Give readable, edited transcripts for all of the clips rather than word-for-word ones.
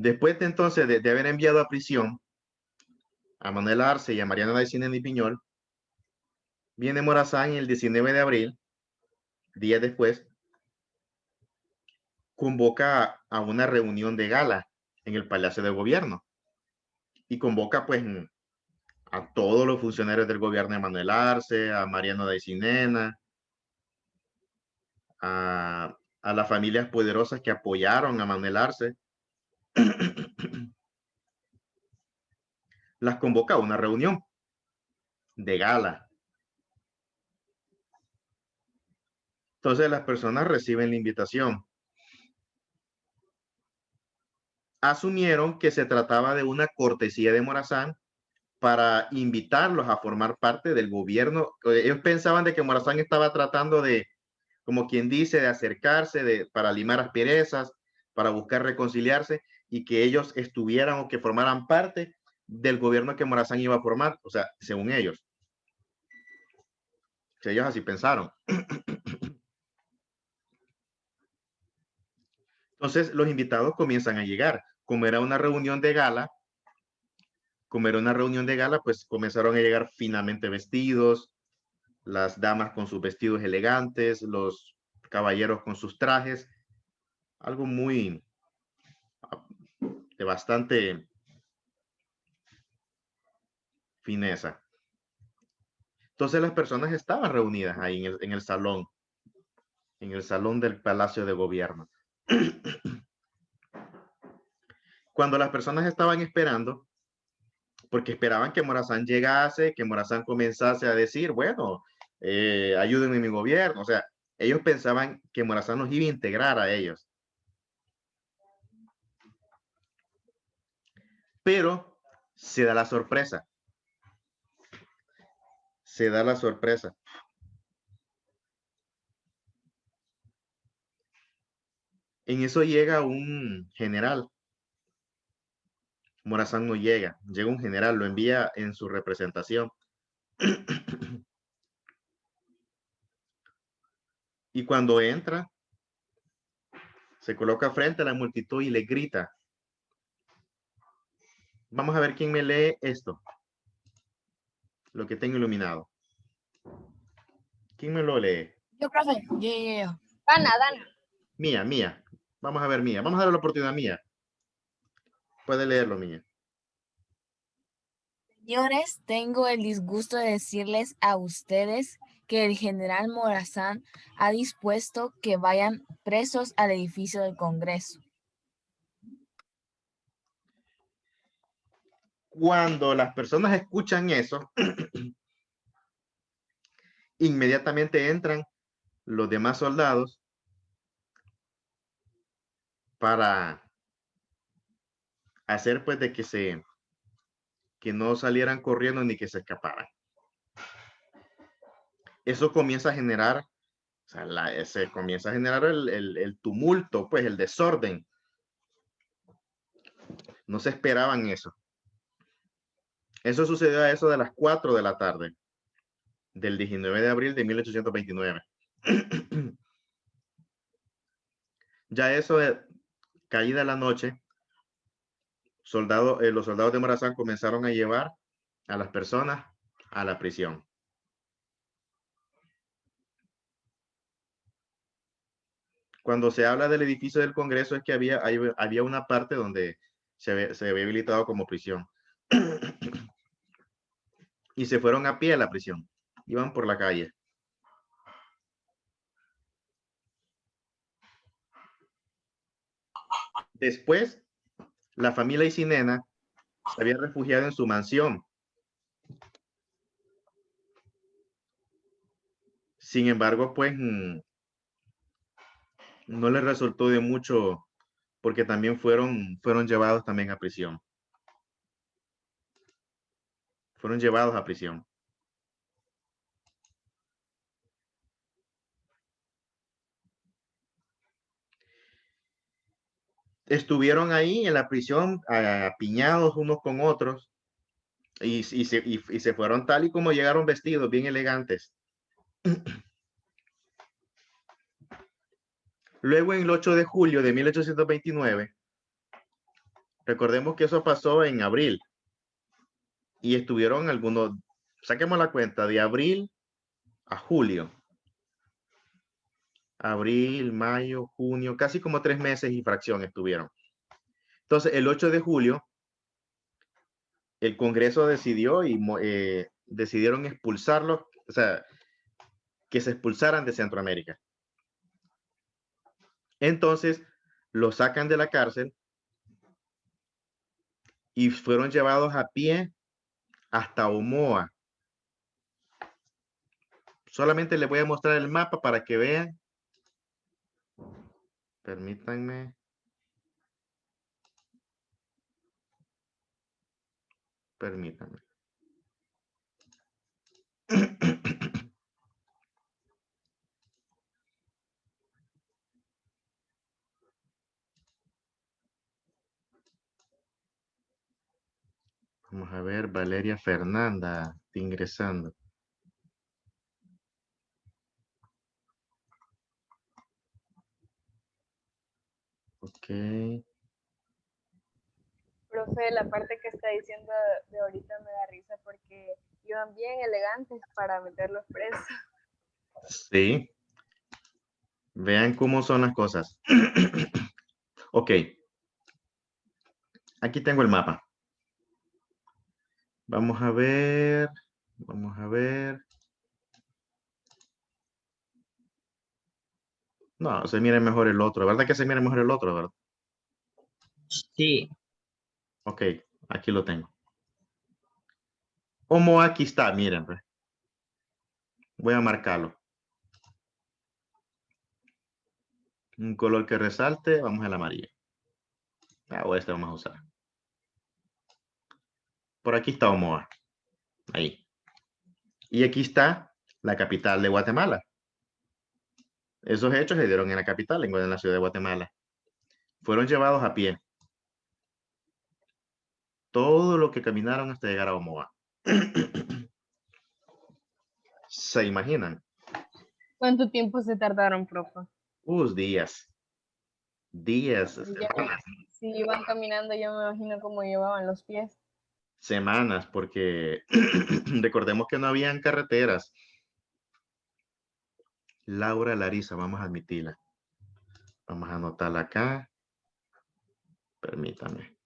Después de entonces de haber enviado a prisión a Manuel Arce y a Mariano Daicinena y Piñol, viene Morazán el 19 de abril, días después, convoca a una reunión de gala en el Palacio de Gobierno y convoca pues a todos los funcionarios del gobierno de Manuel Arce, a Mariano Daicinena, a las familias poderosas que apoyaron a Manuel Arce. Las convoca a una reunión de gala. Entonces las personas reciben la invitación. Asumieron que se trataba de una cortesía de Morazán para invitarlos a formar parte del gobierno. Ellos pensaban de que Morazán estaba tratando de, como quien dice, de acercarse, para limar asperezas, para buscar reconciliarse y que ellos estuvieran o que formaran parte del gobierno que Morazán iba a formar, o sea, según ellos. O sea, ellos así pensaron. Entonces los invitados comienzan a llegar. Como era una reunión de gala, pues comenzaron a llegar finamente vestidos, las damas con sus vestidos elegantes, los caballeros con sus trajes, algo muy de bastante fineza. Entonces las personas estaban reunidas ahí en el salón del Palacio de Gobierno. Cuando las personas estaban esperando, porque esperaban que Morazán llegase, que Morazán comenzase a decir, bueno, ayúdenme en mi gobierno, o sea, ellos pensaban que Morazán los iba a integrar a ellos. Pero se da la sorpresa. Se da la sorpresa. En eso llega un general. Morazán no llega. Llega un general, lo envía en su representación. Y cuando entra, se coloca frente a la multitud y le grita. Vamos a ver quién me lee esto. Lo que tengo iluminado. ¿Quién me lo lee? Yo, profe. Yo. Dana. Mía. Vamos a ver, Mía. Vamos a darle la oportunidad a Mía. Puede leerlo, Mía. Señores, tengo el disgusto de decirles a ustedes que el general Morazán ha dispuesto que vayan presos al edificio del Congreso. Cuando las personas escuchan eso, inmediatamente entran los demás soldados para hacer pues de que no salieran corriendo ni que se escaparan. Eso comienza a generar, o sea, se comienza a generar el tumulto, pues el desorden. No se esperaban eso. Eso sucedió a eso de las 4 de la tarde del 19 de abril de 1829. Ya eso de caída la noche, los soldados de Morazán comenzaron a llevar a las personas a la prisión. Cuando se habla del edificio del Congreso es que había una parte donde se había habilitado como prisión. Y se fueron a pie a la prisión. Iban por la calle. Después, la familia Isinena se había refugiado en su mansión. Sin embargo, pues no les resultó de mucho porque también fueron llevados también a prisión. Fueron llevados a prisión. Estuvieron ahí en la prisión apiñados unos con otros y se fueron tal y como llegaron vestidos, bien elegantes. Luego, en el 8 de julio de 1829, Recordemos que eso pasó en abril y estuvieron algunos, saquemos la cuenta, de abril a julio. Abril, mayo, junio, casi como 3 meses y fracción estuvieron. Entonces, el 8 de julio, el Congreso decidió y decidieron expulsarlos, o sea, que se expulsaran de Centroamérica. Entonces, los sacan de la cárcel y fueron llevados a pie hasta Omoa. Solamente les voy a mostrar el mapa para que vean. Permítanme. Permítanme. Vamos a ver, Valeria Fernanda ingresando. Ok. Profe, la parte que está diciendo de ahorita me da risa porque iban bien elegantes para meterlos presos. Sí. Vean cómo son las cosas. Ok. Aquí tengo el mapa. Vamos a ver. Vamos a ver. No, se mira mejor el otro. ¿Verdad que se mira mejor el otro, verdad? Sí. Ok, aquí lo tengo. Como aquí está, miren. Pues. Voy a marcarlo. Un color que resalte, vamos al amarillo. O este vamos a usar. Por aquí está Omoa. Ahí. Y aquí está la capital de Guatemala. Esos hechos se dieron en la capital, en la ciudad de Guatemala. Fueron llevados a pie. Todo lo que caminaron hasta llegar a Omoa. ¿Se imaginan? ¿Cuánto tiempo se tardaron, profe? Días. Días, Ya, si iban caminando, yo me imagino cómo llevaban los pies. semanas, porque recordemos que no habían carreteras. Laura Larisa, vamos a admitirla. Vamos a anotarla acá. Permítame.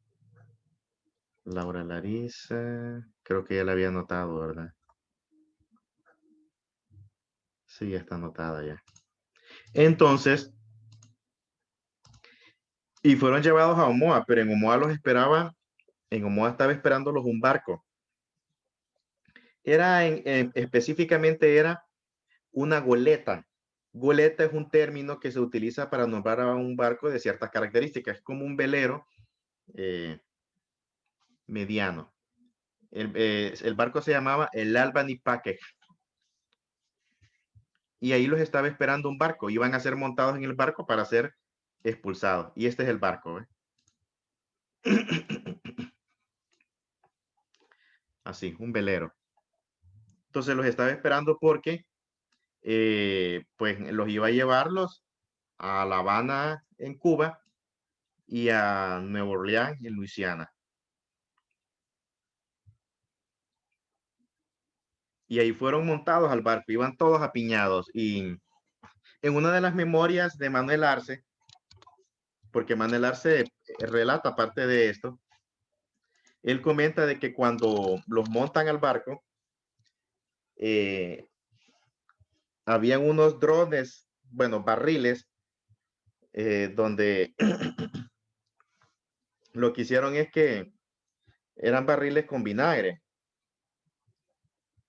Laura Larisa. Creo que ya la había anotado, ¿verdad? Sí, ya está anotada ya. Entonces, y fueron llevados a Omoa, pero en Omoa los esperaba, en Omoa estaba esperándolos un barco. Era, específicamente era una goleta. Goleta es un término que se utiliza para nombrar a un barco de ciertas características. Es como un velero mediano. El barco se llamaba el Albany Packet. Y ahí los estaba esperando un barco. Iban a ser montados en el barco para ser expulsados. Y este es el barco. Así, un velero. Entonces los estaba esperando porque pues los iba a llevarlos a La Habana en Cuba y a Nueva Orleans en Luisiana. Y ahí fueron montados al barco, iban todos apiñados. Y en una de las memorias de Manuel Arce, porque Manuel Arce relata parte de esto, él comenta de que cuando los montan al barco, habían unos drones, bueno, barriles, donde lo que hicieron es que eran barriles con vinagre.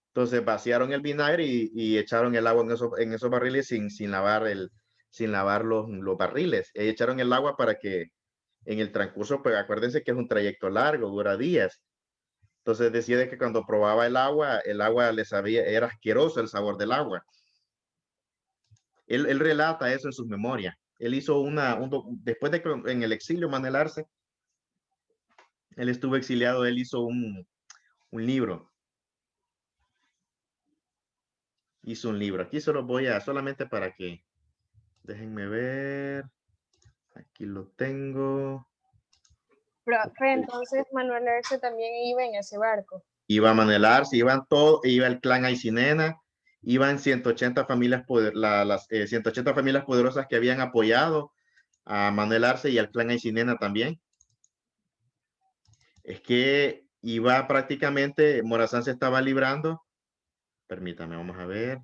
Entonces vaciaron el vinagre y echaron el agua en esos barriles sin lavar los barriles. Y echaron el agua para que en el transcurso, pues acuérdense que es un trayecto largo, dura días. Entonces decía de que cuando probaba el agua le sabía, era asqueroso el sabor del agua. Él relata eso en sus memorias. Él hizo después de que en el exilio Manuel Arce, él estuvo exiliado, él hizo un libro. Hizo un libro. Aquí solo solamente para que, déjenme ver. Aquí lo tengo. Profe, entonces Manuel Arce también iba en ese barco. Iba Manuel Arce, iban todos, iba el clan Aycinena, iban 180 familias, las 180 familias poderosas que habían apoyado a Manuel Arce y al clan Aycinena también. Es que iba prácticamente, Morazán se estaba librando. Permítame, vamos a ver.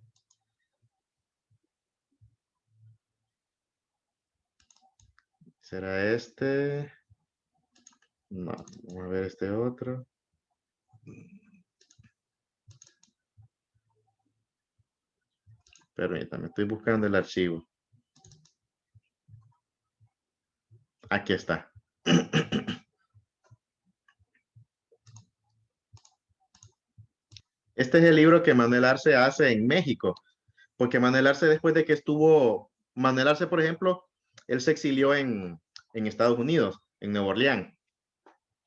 ¿Será este? No, vamos a ver este otro. Permítame, estoy buscando el archivo. Aquí está. Este es el libro que Manuel Arce hace en México, porque Manuel Arce después de que estuvo, Manuel Arce, por ejemplo, él se exilió en Estados Unidos, en Nueva Orleans.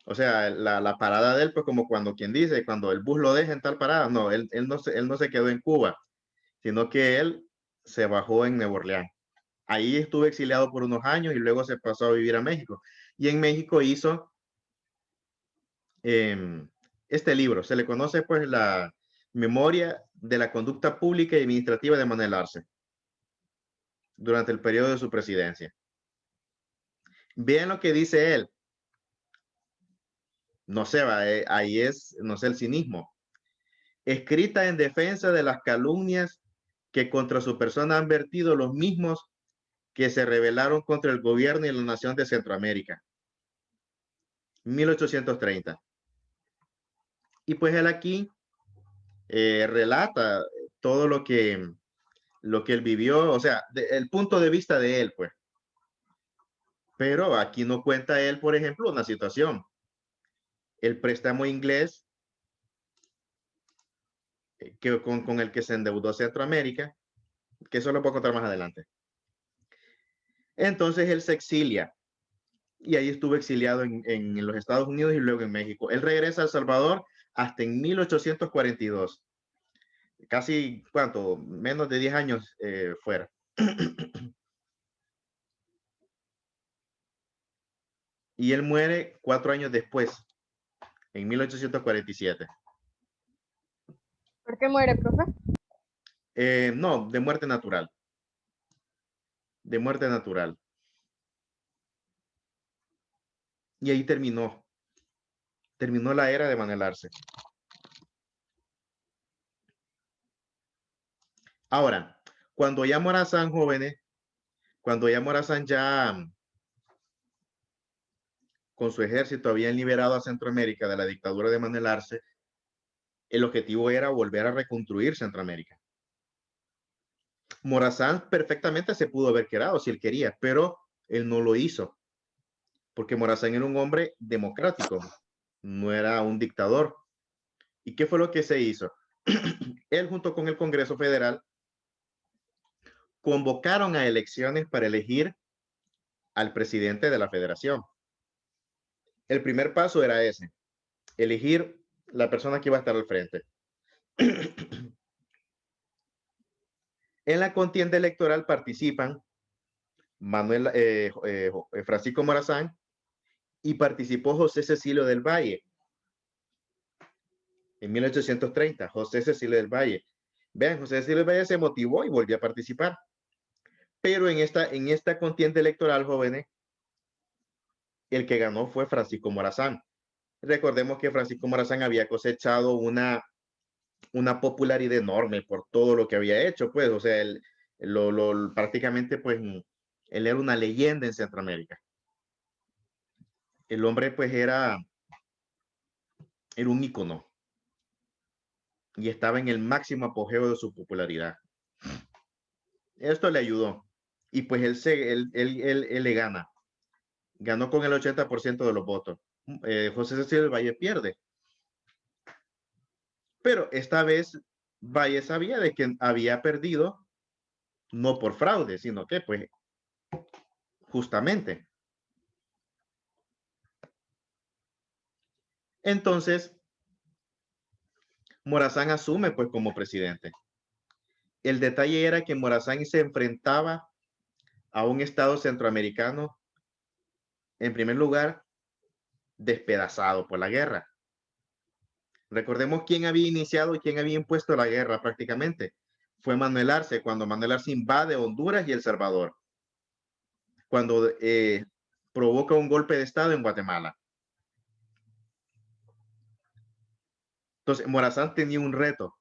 O sea, la parada de él, pues como cuando quien dice, cuando el bus lo deja en tal parada, no, él no se quedó en Cuba, sino que él se bajó en Nueva Orleans. Ahí estuvo exiliado por unos años y luego se pasó a vivir a México. Y en México hizo este libro. Se le conoce pues la Memoria de la Conducta Pública y Administrativa de Manuel Arce durante el periodo de su presidencia. Vean lo que dice él. No sé, ahí es, no sé, el cinismo. Escrita en defensa de las calumnias que contra su persona han vertido los mismos que se rebelaron contra el gobierno y la nación de Centroamérica. 1830. Y pues él aquí relata todo lo que él vivió, o sea, el punto de vista de él, pues. Pero aquí no cuenta él, por ejemplo, una situación. El préstamo inglés con el que se endeudó Centroamérica, que eso lo puedo contar más adelante. Entonces él se exilia y ahí estuvo exiliado en los Estados Unidos y luego en México. Él regresa a El Salvador hasta en 1842. Casi, ¿cuánto? Menos de 10 años fuera. Y él muere 4 años después, en 1847. ¿Por qué muere, profe? No, de muerte natural. De muerte natural. Y ahí terminó. Terminó la era de Manuel Arce. Ahora, cuando ya Morazán, jóvenes, cuando ya Morazán ya con su ejército habían liberado a Centroamérica de la dictadura de Manuel Arce, el objetivo era volver a reconstruir Centroamérica. Morazán perfectamente se pudo haber quedado si él quería, pero él no lo hizo, porque Morazán era un hombre democrático, no era un dictador. ¿Y qué fue lo que se hizo? Él junto con el Congreso Federal convocaron a elecciones para elegir al presidente de la federación. El primer paso era ese, elegir la persona que iba a estar al frente. En la contienda electoral participan Francisco Morazán y participó José Cecilio del Valle en 1830. José Cecilio del Valle. Vean, José Cecilio del Valle se motivó y volvió a participar. Pero en esta contienda electoral, jóvenes, el que ganó fue Francisco Morazán. Recordemos que Francisco Morazán había cosechado una popularidad enorme por todo lo que había hecho, pues, o sea, prácticamente, pues, él era una leyenda en Centroamérica. El hombre, pues, era un ícono y estaba en el máximo apogeo de su popularidad. Esto le ayudó y pues él le gana. Ganó con el 80% de los votos. José Cecilio del Valle pierde. Pero esta vez Valle sabía de que había perdido no por fraude, sino que pues justamente. Entonces, Morazán asume pues como presidente. El detalle era que Morazán se enfrentaba a un estado centroamericano, en primer lugar, despedazado por la guerra. Recordemos quién había iniciado y quién había impuesto la guerra prácticamente. Fue Manuel Arce, cuando Manuel Arce invade Honduras y El Salvador, cuando provoca un golpe de Estado en Guatemala. Entonces, Morazán tenía un reto.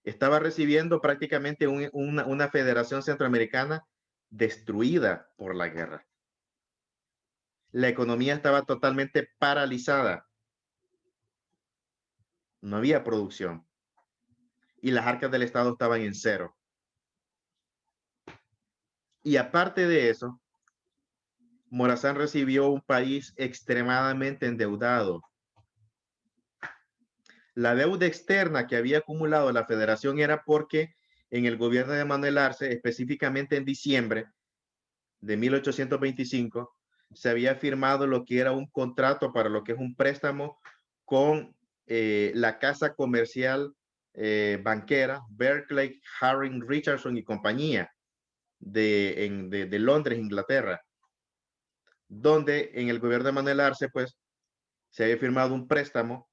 Estaba recibiendo prácticamente una federación centroamericana destruida por la guerra. La economía estaba totalmente paralizada. No había producción. Y las arcas del Estado estaban en cero. Y aparte de eso, Morazán recibió un país extremadamente endeudado. La deuda externa que había acumulado la federación era porque en el gobierno de Manuel Arce, específicamente en diciembre de 1825, se había firmado lo que era un contrato para lo que es un préstamo con la casa comercial banquera Berkeley, Haring, Richardson y compañía de Londres, Inglaterra, donde en el gobierno de Manuel Arce, pues, se había firmado un préstamo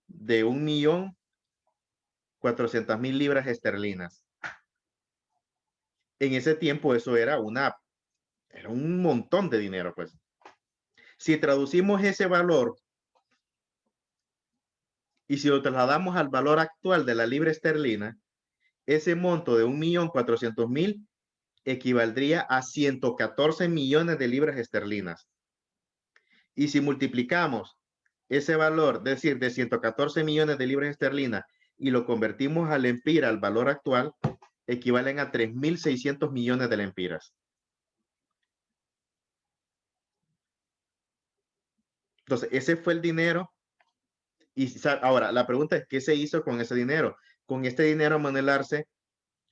de 1.400.000 libras esterlinas. En ese tiempo eso era un montón de dinero, pues. Si traducimos ese valor y si lo trasladamos al valor actual de la libra esterlina, ese monto de 1.400.000 equivaldría a 114 millones de libras esterlinas. Y si multiplicamos ese valor, es decir, de 114 millones de libras esterlinas, y lo convertimos al empira, al valor actual, equivalen a 3.600 millones de lempiras. Entonces, ese fue el dinero. Y ahora, la pregunta es, ¿qué se hizo con ese dinero? Con este dinero, Manuel Arce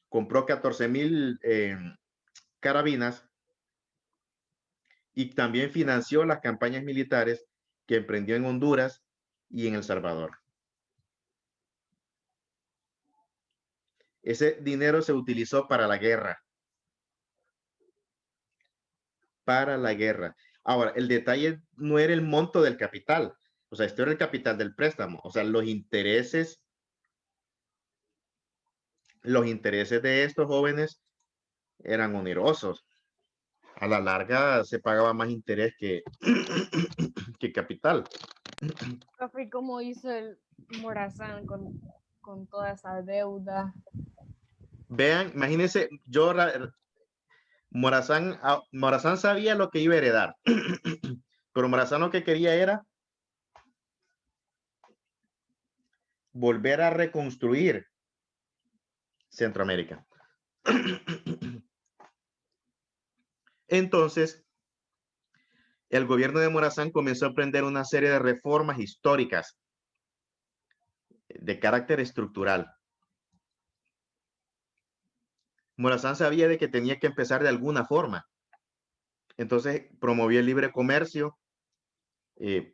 compró 14.000 carabinas y también financió las campañas militares que emprendió en Honduras y en El Salvador. Ese dinero se utilizó para la guerra. Para la guerra. Ahora, el detalle no era el monto del capital. O sea, esto era el capital del préstamo. O sea, los intereses de estos jóvenes eran onerosos. A la larga se pagaba más interés que, que capital. Profe, ¿cómo hizo el Morazán con toda esa deuda? Vean, imagínense, Morazán sabía lo que iba a heredar, pero Morazán lo que quería era volver a reconstruir Centroamérica. Entonces, el gobierno de Morazán comenzó a emprender una serie de reformas históricas de carácter estructural. Morazán sabía de que tenía que empezar de alguna forma. Entonces, promovió el libre comercio,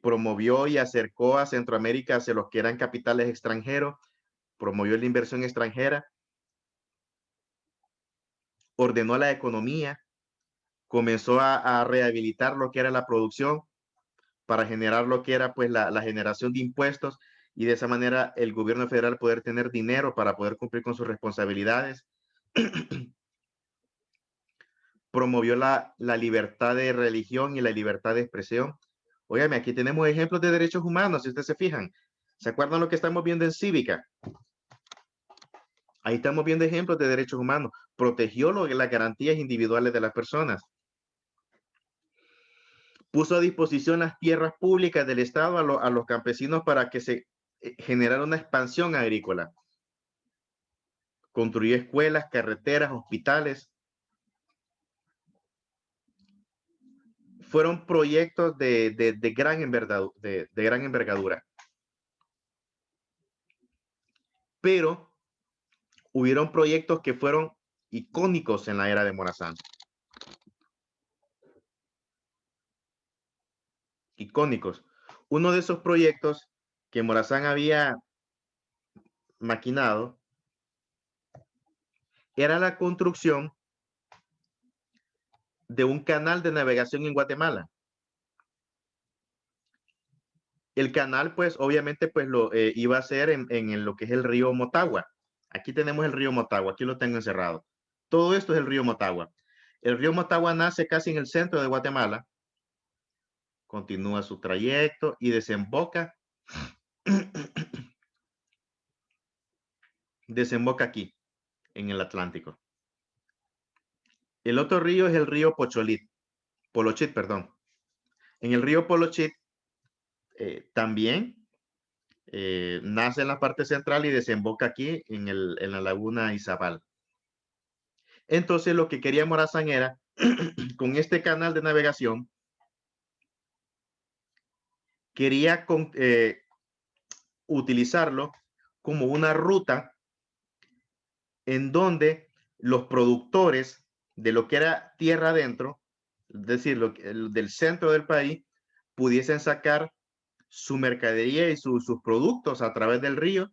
promovió y acercó a Centroamérica hacia los que eran capitales extranjeros, promovió la inversión extranjera, ordenó la economía, comenzó a rehabilitar lo que era la producción para generar lo que era pues la generación de impuestos y de esa manera el gobierno federal poder tener dinero para poder cumplir con sus responsabilidades. Promovió la libertad de religión y la libertad de expresión. Óigame, aquí tenemos ejemplos de derechos humanos, si ustedes se fijan. ¿Se acuerdan lo que estamos viendo en Cívica? Ahí estamos viendo ejemplos de derechos humanos. Protegió las garantías individuales de las personas. Puso a disposición las tierras públicas del Estado a los campesinos para que se generara una expansión agrícola. Construyó escuelas, carreteras, hospitales. Fueron proyectos de gran envergadura. Pero hubieron proyectos que fueron icónicos en la era de Morazán. Icónicos. Uno de esos proyectos que Morazán había maquinado era la construcción de un canal de navegación en Guatemala. El canal, pues, obviamente, pues, lo iba a ser en lo que es el río Motagua. Aquí tenemos el río Motagua, aquí lo tengo encerrado. Todo esto es el río Motagua. El río Motagua nace casi en el centro de Guatemala, continúa su trayecto y desemboca, desemboca aquí, en el Atlántico. El otro río es el río Polochit, perdón. En el río Polochit también nace en la parte central y desemboca aquí en la laguna Izabal. Entonces lo que quería Morazán era, con este canal de navegación, quería utilizarlo como una ruta en donde los productores de lo que era tierra adentro, es decir, del centro del país, pudiesen sacar su mercadería y sus productos a través del río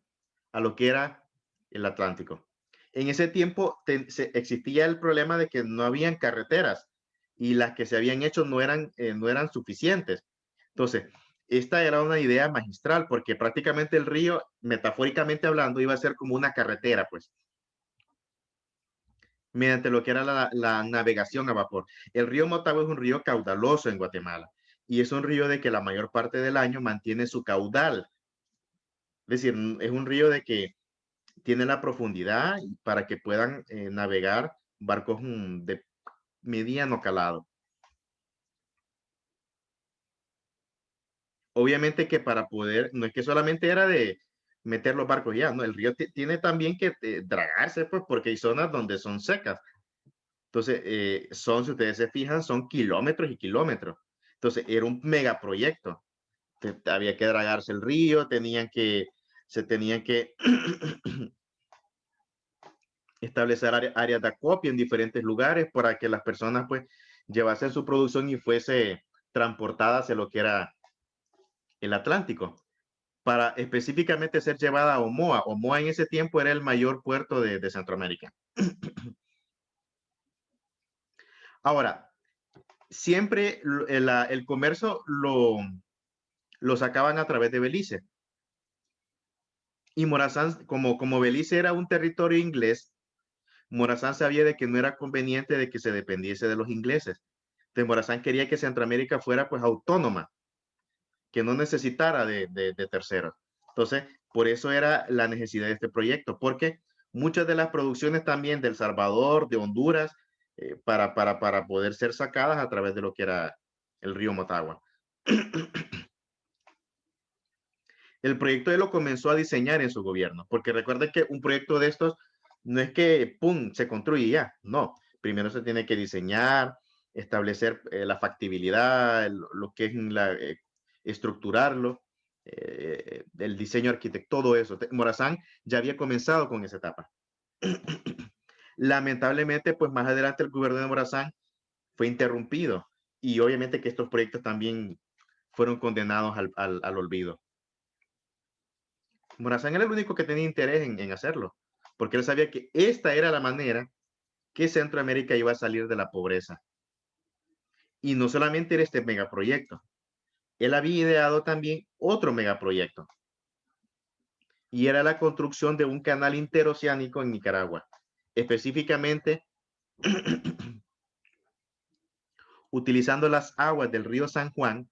a lo que era el Atlántico. En ese tiempo existía el problema de que no habían carreteras y las que se habían hecho no eran suficientes. Entonces, esta era una idea magistral porque prácticamente el río, metafóricamente hablando, iba a ser como una carretera, pues, mediante lo que era la navegación a vapor. El río Motagua es un río caudaloso en Guatemala y es un río de que la mayor parte del año mantiene su caudal. Es decir, es un río de que tiene la profundidad para que puedan navegar barcos de mediano calado. Obviamente que para poder, no es que solamente era de meter los barcos ya, no, el río tiene también que dragarse, pues, porque hay zonas donde son secas. Entonces, si ustedes se fijan, son kilómetros y kilómetros. Entonces, era un megaproyecto. Había que dragarse el río, se tenían que establecer áreas de acopio en diferentes lugares para que las personas pues llevasen su producción y fuese transportada hacia lo que era el Atlántico, para específicamente ser llevada a Omoa. Omoa en ese tiempo era el mayor puerto de Centroamérica. Ahora, siempre el comercio lo sacaban a través de Belice. Y Morazán, como Belice era un territorio inglés, Morazán sabía de que no era conveniente de que se dependiese de los ingleses. Entonces Morazán quería que Centroamérica fuera pues autónoma, que no necesitara de terceros. Entonces, por eso era la necesidad de este proyecto, porque muchas de las producciones también del Salvador, de Honduras, para poder ser sacadas a través de lo que era el río Motagua. El proyecto él lo comenzó a diseñar en su gobierno, porque recuerden que un proyecto de estos no es que, ¡pum!, se construye ya, no. Primero se tiene que diseñar, establecer la factibilidad, lo que es estructurarlo, el diseño arquitectónico, todo eso. Morazán ya había comenzado con esa etapa. Lamentablemente, pues más adelante el gobierno de Morazán fue interrumpido y obviamente que estos proyectos también fueron condenados al olvido. Morazán era el único que tenía interés en hacerlo, porque él sabía que esta era la manera que Centroamérica iba a salir de la pobreza. Y no solamente era este megaproyecto, él había ideado también otro megaproyecto, y era la construcción de un canal interoceánico en Nicaragua, específicamente utilizando las aguas del río San Juan,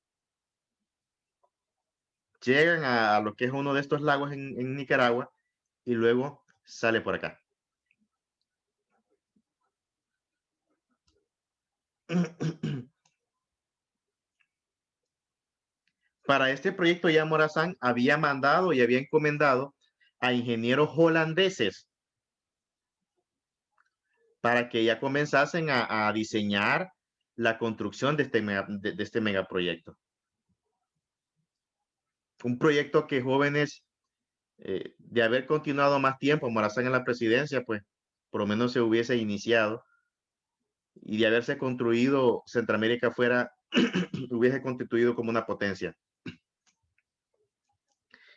llegan a lo que es uno de estos lagos en Nicaragua y luego sale por acá. Para este proyecto ya Morazán había mandado y había encomendado a ingenieros holandeses para que ya comenzasen a diseñar la construcción de este megaproyecto. Un proyecto que jóvenes, de haber continuado más tiempo Morazán en la presidencia, pues por lo menos se hubiese iniciado, y de haberse construido Centroamérica fuera, hubiese constituido como una potencia.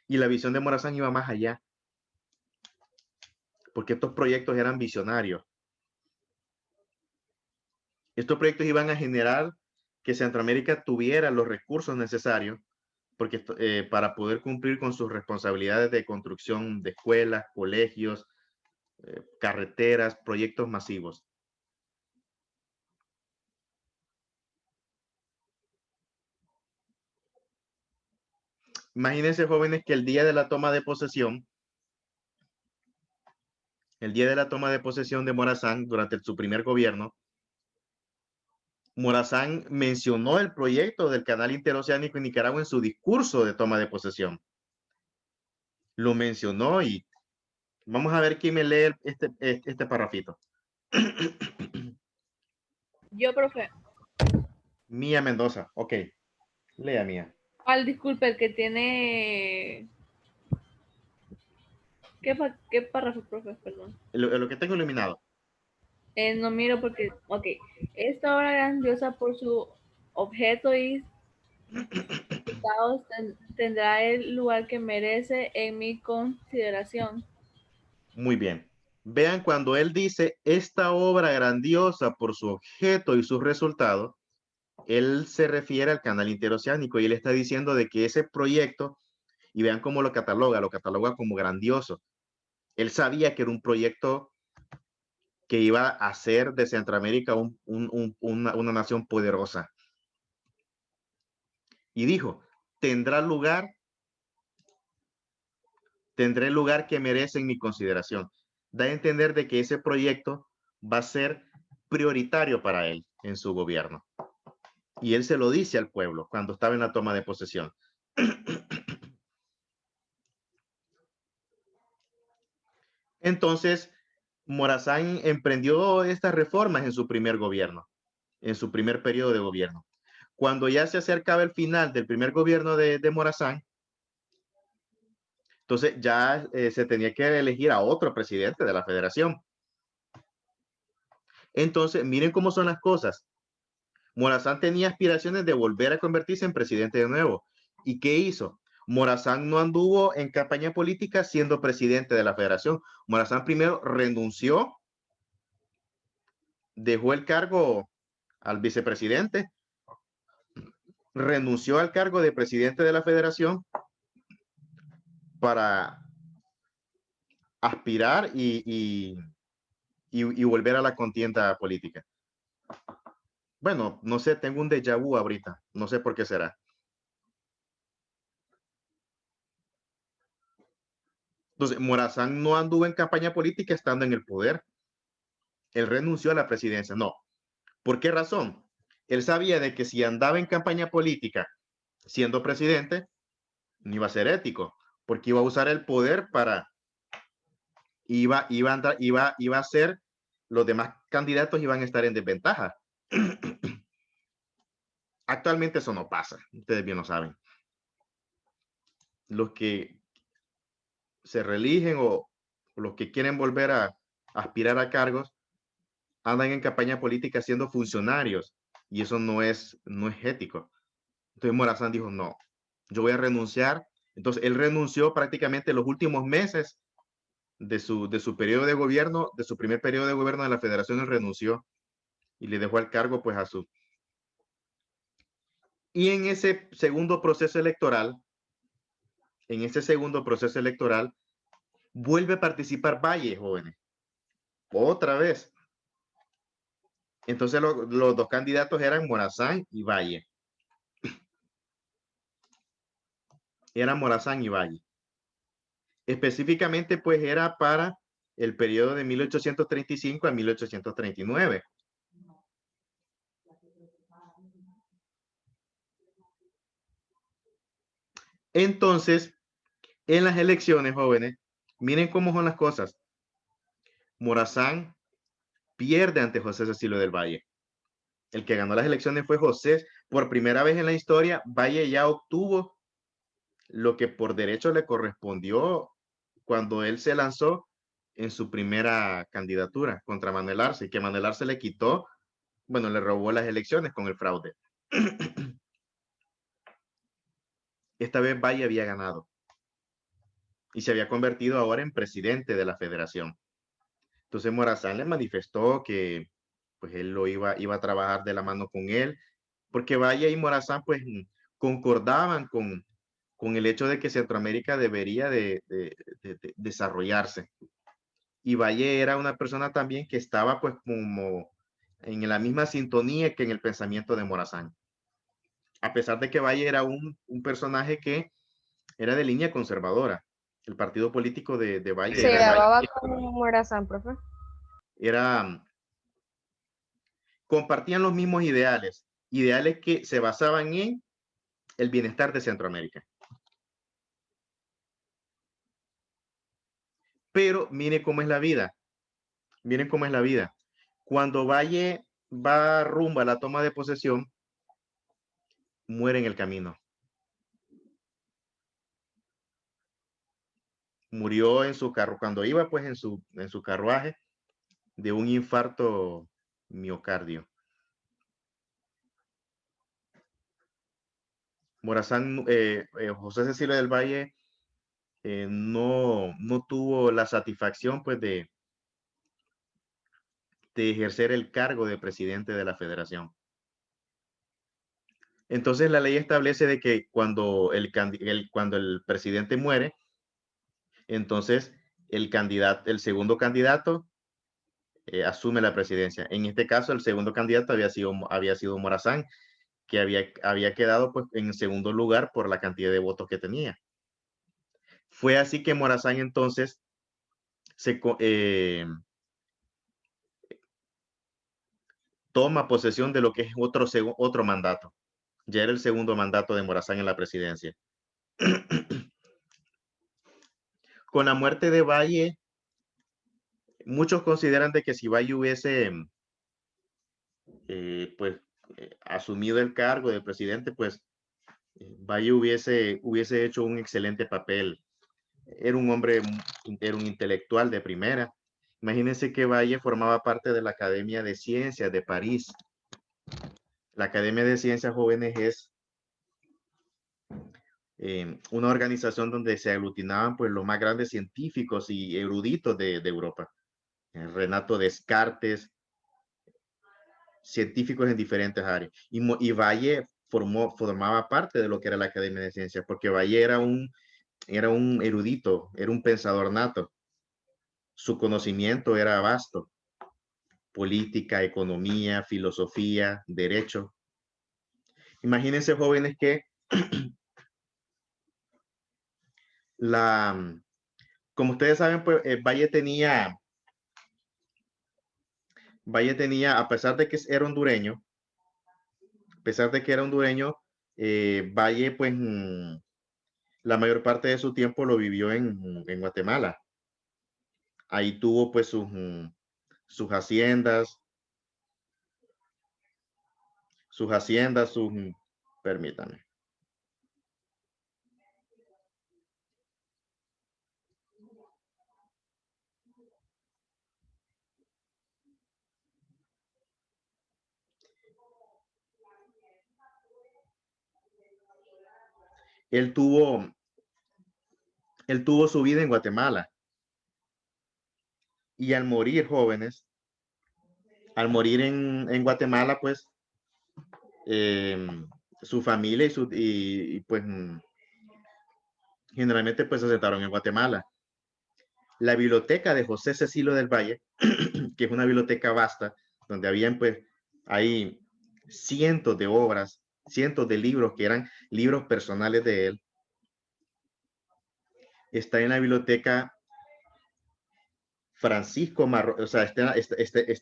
Y la visión de Morazán iba más allá, porque estos proyectos eran visionarios. Estos proyectos iban a generar que Centroamérica tuviera los recursos necesarios porque para poder cumplir con sus responsabilidades de construcción de escuelas, colegios, carreteras, proyectos masivos. Imagínense, jóvenes, que el día de la toma de posesión, de Morazán durante su primer gobierno, Morazán mencionó el proyecto del canal interoceánico en Nicaragua en su discurso de toma de posesión. Lo mencionó y vamos a ver quién me lee este parrafito. Yo, profe. Mía Mendoza, ok. Lea, Mía. ¿Cuál? Disculpe, el que tiene... ¿Qué párrafo, profe? Perdón. Lo que tengo iluminado. No miro porque... Ok. Esta obra grandiosa por su objeto y resultados tendrá el lugar que merece en mi consideración. Muy bien. Vean, cuando él dice esta obra grandiosa por su objeto y sus resultados, él se refiere al canal interoceánico y él está diciendo de que ese proyecto, y vean cómo lo cataloga como grandioso. Él sabía que era un proyecto que iba a hacer de Centroamérica una nación poderosa. Y dijo, tendré el lugar que merece en mi consideración. Da a entender de que ese proyecto va a ser prioritario para él en su gobierno. Y él se lo dice al pueblo cuando estaba en la toma de posesión. Entonces, Morazán emprendió estas reformas en su primer gobierno, en su primer periodo de gobierno. Cuando ya se acercaba el final del primer gobierno de Morazán, entonces ya se tenía que elegir a otro presidente de la federación. Entonces, miren cómo son las cosas. Morazán tenía aspiraciones de volver a convertirse en presidente de nuevo. ¿Y qué hizo? Morazán no anduvo en campaña política siendo presidente de la federación. Morazán primero renunció, dejó el cargo al vicepresidente, renunció al cargo de presidente de la federación para aspirar y volver a la contienda política. Bueno, no sé, tengo un déjà vu ahorita, no sé por qué será. Entonces, Morazán no anduvo en campaña política estando en el poder. Él renunció a la presidencia. No. ¿Por qué razón? Él sabía de que si andaba en campaña política siendo presidente, no iba a ser ético, porque iba a usar el poder iba a ser, los demás candidatos iban a estar en desventaja. Actualmente eso no pasa, ustedes bien lo saben. Los que se reeligen o los que quieren volver a aspirar a cargos andan en campaña política siendo funcionarios y eso no es ético. Entonces Morazán dijo, no, yo voy a renunciar. Entonces él renunció prácticamente los últimos meses de su periodo de gobierno, de su primer periodo de gobierno de la federación, él renunció y le dejó el cargo pues a su... Y en ese segundo proceso electoral, vuelve a participar Valle, jóvenes. Otra vez. Entonces los dos candidatos eran Morazán y Valle. Eran Morazán y Valle. Específicamente, pues era para el periodo de 1835 a 1839. Entonces, en las elecciones, jóvenes, miren cómo son las cosas. Morazán pierde ante José Cecilio del Valle. El que ganó las elecciones fue José. Por primera vez en la historia, Valle ya obtuvo lo que por derecho le correspondió cuando él se lanzó en su primera candidatura contra Manuel Arce, que Manuel Arce le quitó, bueno, le robó las elecciones con el fraude. Esta vez Valle había ganado y se había convertido ahora en presidente de la federación. Entonces Morazán le manifestó que pues él iba a trabajar de la mano con él, porque Valle y Morazán pues concordaban con con el hecho de que Centroamérica debería de desarrollarse. Y Valle era una persona también que estaba pues como en la misma sintonía que en el pensamiento de Morazán. A pesar de que Valle era un personaje que era de línea conservadora. El partido político de Valle Se llevaba con Morazán, profe. era, compartían los mismos ideales, ideales que se basaban en el bienestar de Centroamérica. Pero miren cómo es la vida. Miren cómo es la vida. Cuando Valle va rumbo a la toma de posesión, muere en el camino. Murió en su carro, cuando iba pues en su carruaje, de un infarto miocardio. Morazán, José Cecilio del Valle no tuvo la satisfacción pues de ejercer el cargo de presidente de la federación. Entonces la ley establece de que cuando el presidente muere, entonces el segundo candidato asume la presidencia. En este caso, el segundo candidato había sido Morazán, que había quedado pues, en segundo lugar por la cantidad de votos que tenía. Fue así que Morazán entonces toma posesión de lo que es otro mandato. Ya era el segundo mandato de Morazán en la presidencia. Con la muerte de Valle, muchos consideran de que si Valle hubiese asumido el cargo de presidente, pues Valle hubiese hecho un excelente papel. Era un hombre, era un intelectual de primera. Imagínense que Valle formaba parte de la Academia de Ciencias de París. La Academia de Ciencias Jóvenes es una organización donde se aglutinaban pues los más grandes científicos y eruditos de Europa. Renato Descartes, científicos en diferentes áreas. Y Valle formaba parte de lo que era la Academia de Ciencias, porque Valle era un erudito, era un pensador nato. Su conocimiento era vasto. Política, economía, filosofía, derecho. Imagínense, jóvenes, que como ustedes saben, pues Valle tenía, a pesar de que era hondureño, Valle, pues, la mayor parte de su tiempo lo vivió en Guatemala. Ahí tuvo, pues, sus haciendas, permítame. Él tuvo su vida en Guatemala. Y al morir, jóvenes, al morir en Guatemala, pues, su familia pues, generalmente pues se asentaron en Guatemala. La biblioteca de José Cecilio del Valle, que es una biblioteca vasta, donde habían pues, hay cientos de obras, cientos de libros que eran libros personales de él, está en la biblioteca Francisco Marroquín, o sea, está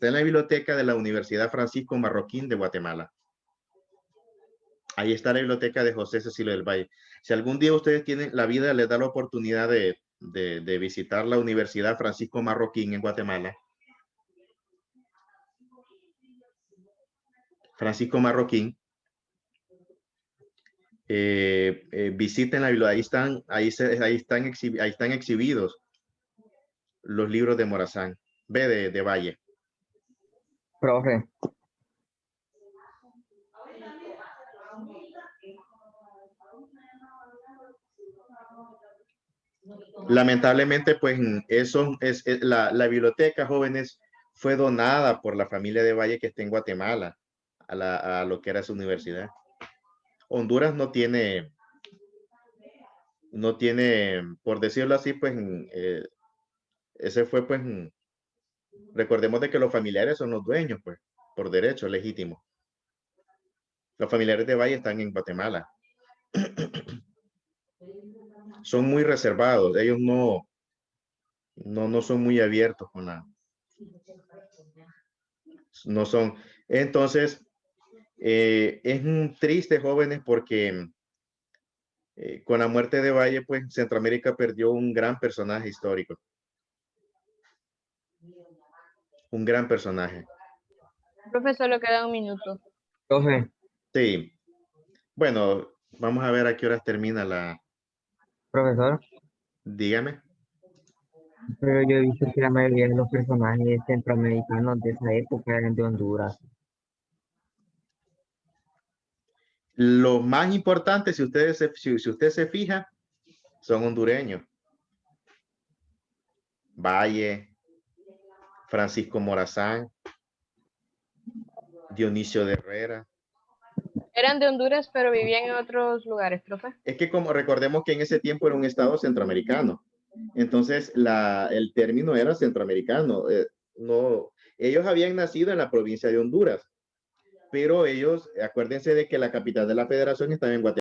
en la biblioteca de la Universidad Francisco Marroquín de Guatemala. Ahí está la biblioteca de José Cecilio del Valle. Si algún día ustedes tienen, la vida les da la oportunidad de visitar la Universidad Francisco Marroquín en Guatemala, Francisco Marroquín, visiten la biblioteca. Ahí están exhibidos los libros de Morazán, de Valle. Profe, Lamentablemente, pues la biblioteca, jóvenes, fue donada por la familia de Valle que está en Guatemala a lo que era su universidad. Honduras no tiene no tiene, por decirlo así, pues, ese fue, pues, recordemos de que los familiares son los dueños, pues, por derecho legítimo. Los familiares de Valle están en Guatemala. Son muy reservados, ellos no son muy abiertos con la, no son. Entonces, es triste, jóvenes, porque con la muerte de Valle, pues Centroamérica perdió un gran personaje histórico. Un gran personaje. Profesor, le queda un minuto. Profe, Sí. Bueno, vamos a ver a qué horas termina la... profesor, Dígame. pero yo he visto que la mayoría de los personajes centroamericanos de esa época eran de Honduras. Lo más importante, si usted se fija, son hondureños. Valle, Francisco Morazán, Dionisio de Herrera. Eran de Honduras, pero vivían en otros lugares, profe. Es que como recordemos que en ese tiempo era un estado centroamericano, entonces el término era centroamericano. No, ellos habían nacido en la provincia de Honduras, pero ellos, acuérdense de que la capital de la federación estaba en Guatemala.